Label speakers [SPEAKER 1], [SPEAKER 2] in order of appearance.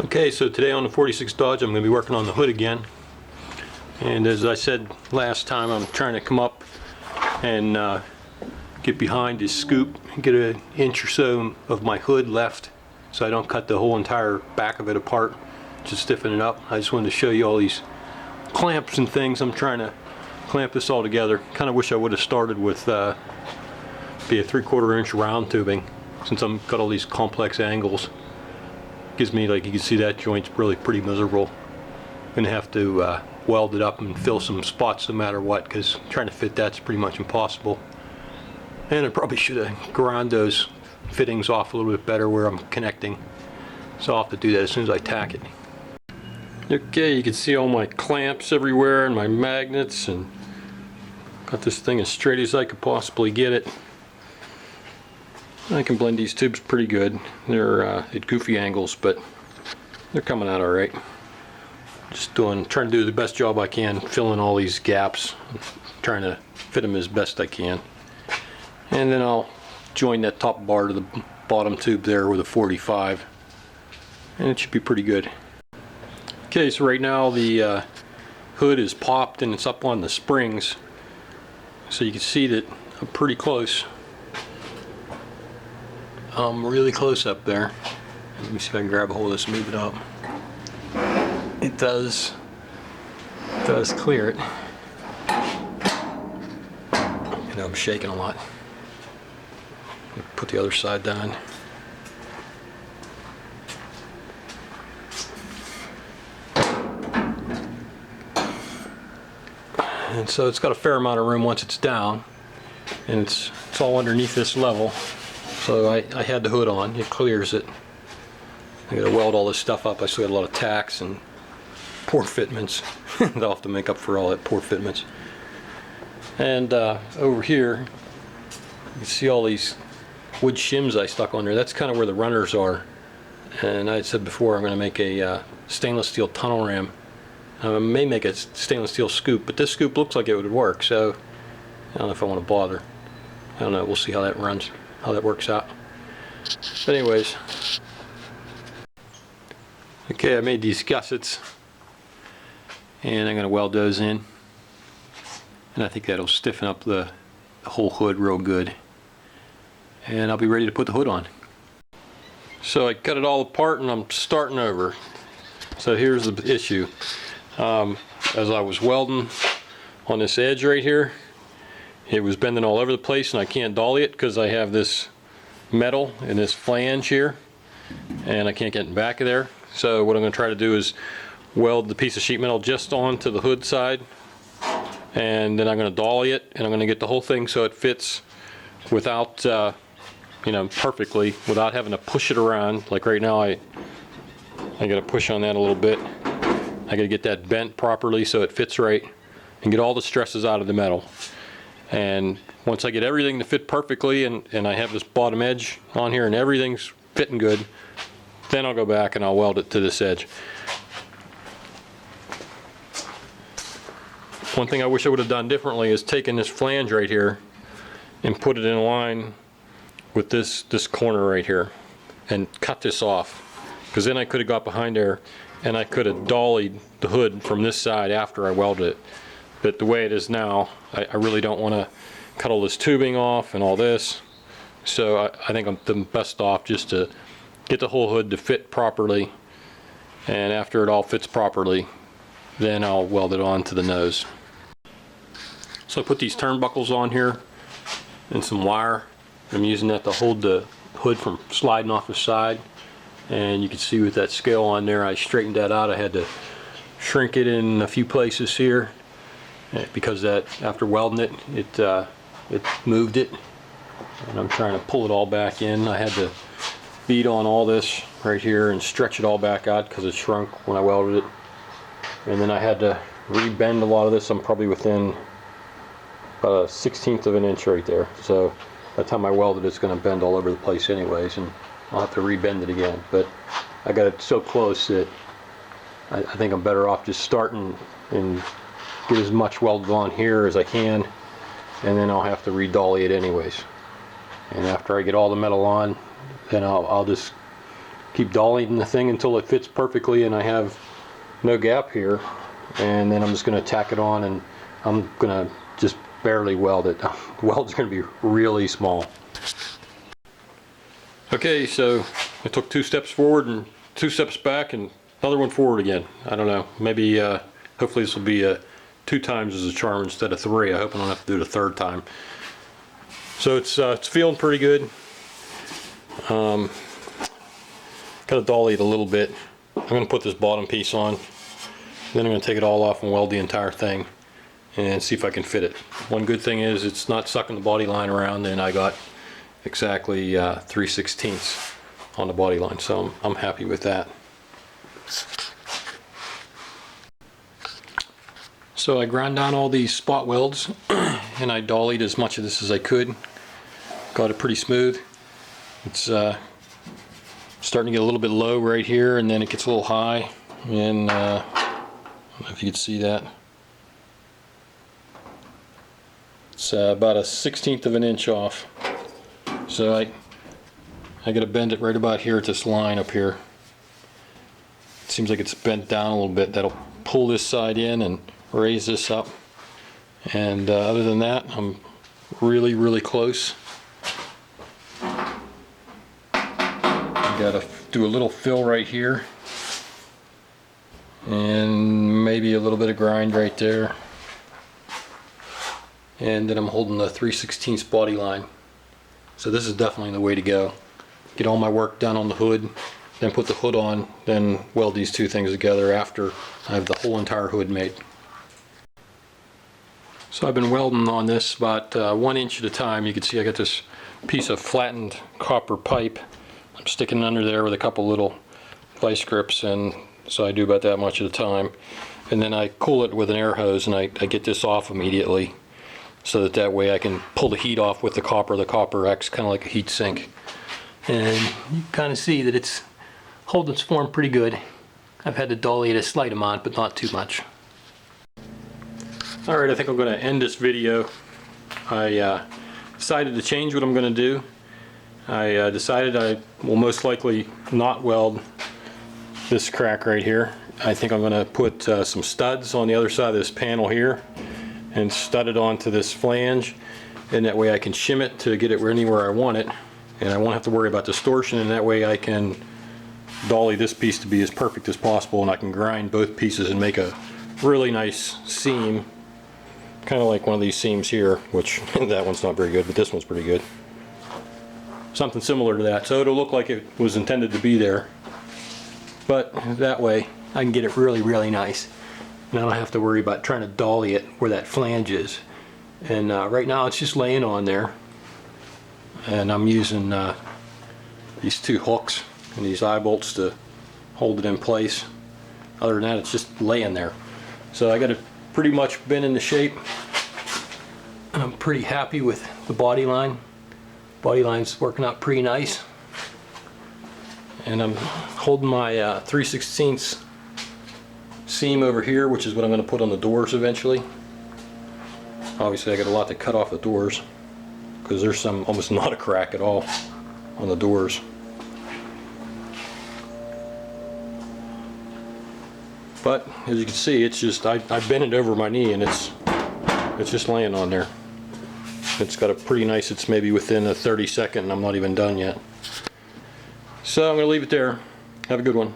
[SPEAKER 1] Okay, so today on the 46 Dodge I'm going to be working on the hood again, and as I said last time, I'm trying to come up and get behind this scoop and get an inch or so of my hood left so I don't cut the whole entire back of it apart, just stiffen it up. I just wanted to show you all these clamps and things. I'm trying to clamp this all together. Kind of wish I would have started with be a 3/4 inch round tubing, since I've got all these complex angles. Gives me, like you can see, that joint's really pretty miserable. Gonna have to weld it up and fill some spots no matter what, because trying to fit that's pretty much impossible. And I probably should have ground those fittings off a little bit better where I'm connecting, so I'll have to do that as soon as I tack it. Okay, you can see all my clamps everywhere and my magnets, and got this thing as straight as I could possibly get it. I can blend these tubes pretty good. They're at goofy angles, but they're coming out all right. Just trying to do the best job I can, filling all these gaps, trying to fit them as best I can. And then I'll join that top bar to the bottom tube there with a 45, and it should be pretty good. Okay, so right now the hood is popped and it's up on the springs, so you can see that I'm pretty close. I'm really close up there. Let me see if I can grab a hold of this and move it up. It does clear it. And I'm shaking a lot. Put the other side down. And so it's got a fair amount of room once it's down, and it's all underneath this level. So I had the hood on. It clears it. I gotta weld all this stuff up. I still got a lot of tacks and poor fitments. I'll have to make up for all that poor fitments. And over here, you can see all these wood shims I stuck on there. That's kind of where the runners are. And I had said before, I'm going to make a stainless steel tunnel ram. I may make a stainless steel scoop, but this scoop looks like it would work, so I don't know if I want to bother. I don't know. We'll see how that runs, how that works out. But anyways, okay, I made these gussets, and I'm going to weld those in, and I think that'll stiffen up the whole hood real good, and I'll be ready to put the hood on. So I cut it all apart and I'm starting over. So here's the issue. As I was welding on this edge right here, it was bending all over the place, and I can't dolly it because I have this metal in this flange here, and I can't get in back of there. So what I'm going to try to do is weld the piece of sheet metal just onto the hood side, and then I'm going to dolly it, and I'm going to get the whole thing so it fits without you know, perfectly, without having to push it around. Like right now, I got to push on that a little bit. I got to get that bent properly so it fits right, and get all the stresses out of the metal. And once I get everything to fit perfectly, and I have this bottom edge on here and everything's fitting good, then I'll go back and I'll weld it to this edge. One thing I wish I would have done differently is taken this flange right here and put it in line with this corner right here and cut this off, because then I could have got behind there and I could have dollied the hood from this side after I welded it. But the way it is now, I really don't want to cut all this tubing off and all this, so I think I'm the best off just to get the whole hood to fit properly, and after it all fits properly, then I'll weld it on to the nose. So I put these turnbuckles on here and some wire. I'm using that to hold the hood from sliding off the side, and you can see with that scale on there, I straightened that out. I had to shrink it in a few places here because that, after welding it, it moved it, and I'm trying to pull it all back in. I had to beat on all this right here and stretch it all back out because it shrunk when I welded it, and then I had to rebend a lot of this. I'm probably within about 1/16 of an inch right there, so by the time I weld it, it's going to bend all over the place anyways, and I'll have to rebend it again. But I got it so close that I think I'm better off just starting and get as much welded on here as I can, and then I'll have to re-dolly it anyways. And after I get all the metal on, then I'll just keep dollying the thing until it fits perfectly and I have no gap here, and then I'm just going to tack it on, and I'm going to just barely weld it. The weld's going to be really small. Okay, so I took 2 steps forward and 2 steps back and another one forward again. I don't know, maybe hopefully this will be 2 times as a charm instead of 3. I hope I don't have to do it a 3rd time. So it's feeling pretty good. Kind of dolly it a little bit. I'm going to put this bottom piece on, then I'm going to take it all off and weld the entire thing and see if I can fit it. One good thing is it's not sucking the body line around, and I got exactly 3/16 on the body line, so I'm happy with that. So I ground down all these spot welds and I dollied as much of this as I could. Got it pretty smooth. It's starting to get a little bit low right here, and then it gets a little high, and I don't know if you can see that. It's about a 1/16 of an inch off. So I got to bend it right about here at this line up here. It seems like it's bent down a little bit. That'll pull this side in and raise this up. And other than that, I'm really close. Got to do a little fill right here, and maybe a little bit of grind right there, and then I'm holding the 3/16 body line. So this is definitely the way to go. Get all my work done on the hood, then put the hood on, then weld these 2 things together after I have the whole entire hood made. So I've been welding on this about 1 inch at a time. You can see I got this piece of flattened copper pipe. I'm sticking under there with a couple little vice grips, and so I do about that much at a time. And then I cool it with an air hose, and I get this off immediately, so that way I can pull the heat off with the copper. The copper acts kind of like a heat sink. And you kind of see that it's holding its form pretty good. I've had to dolly it a slight amount, but not too much. Alright, I think I'm going to end this video. I decided to change what I'm going to do. I decided I will most likely not weld this crack right here. I think I'm going to put some studs on the other side of this panel here and stud it onto this flange, and that way I can shim it to get it anywhere I want it, and I won't have to worry about distortion, and that way I can dolly this piece to be as perfect as possible, and I can grind both pieces and make a really nice seam, kind of like one of these seams here, which that one's not very good, but this one's pretty good. Something similar to that, so it'll look like it was intended to be there, but that way I can get it really nice, and I don't have to worry about trying to dolly it where that flange is. And right now it's just laying on there, and I'm using these 2 hooks and these eye bolts to hold it in place. Other than that, it's just laying there. So I got it pretty much been in the shape, and I'm pretty happy with the body line. Body line's working out pretty nice, and I'm holding my 3/16 seam over here, which is what I'm going to put on the doors eventually. Obviously I got a lot to cut off the doors, because there's some almost not a crack at all on the doors. But as you can see, it's just I bent it over my knee, and it's just laying on there. It's got a pretty nice, it's maybe within a 30-second, and I'm not even done yet. So I'm going to leave it there. Have a good one.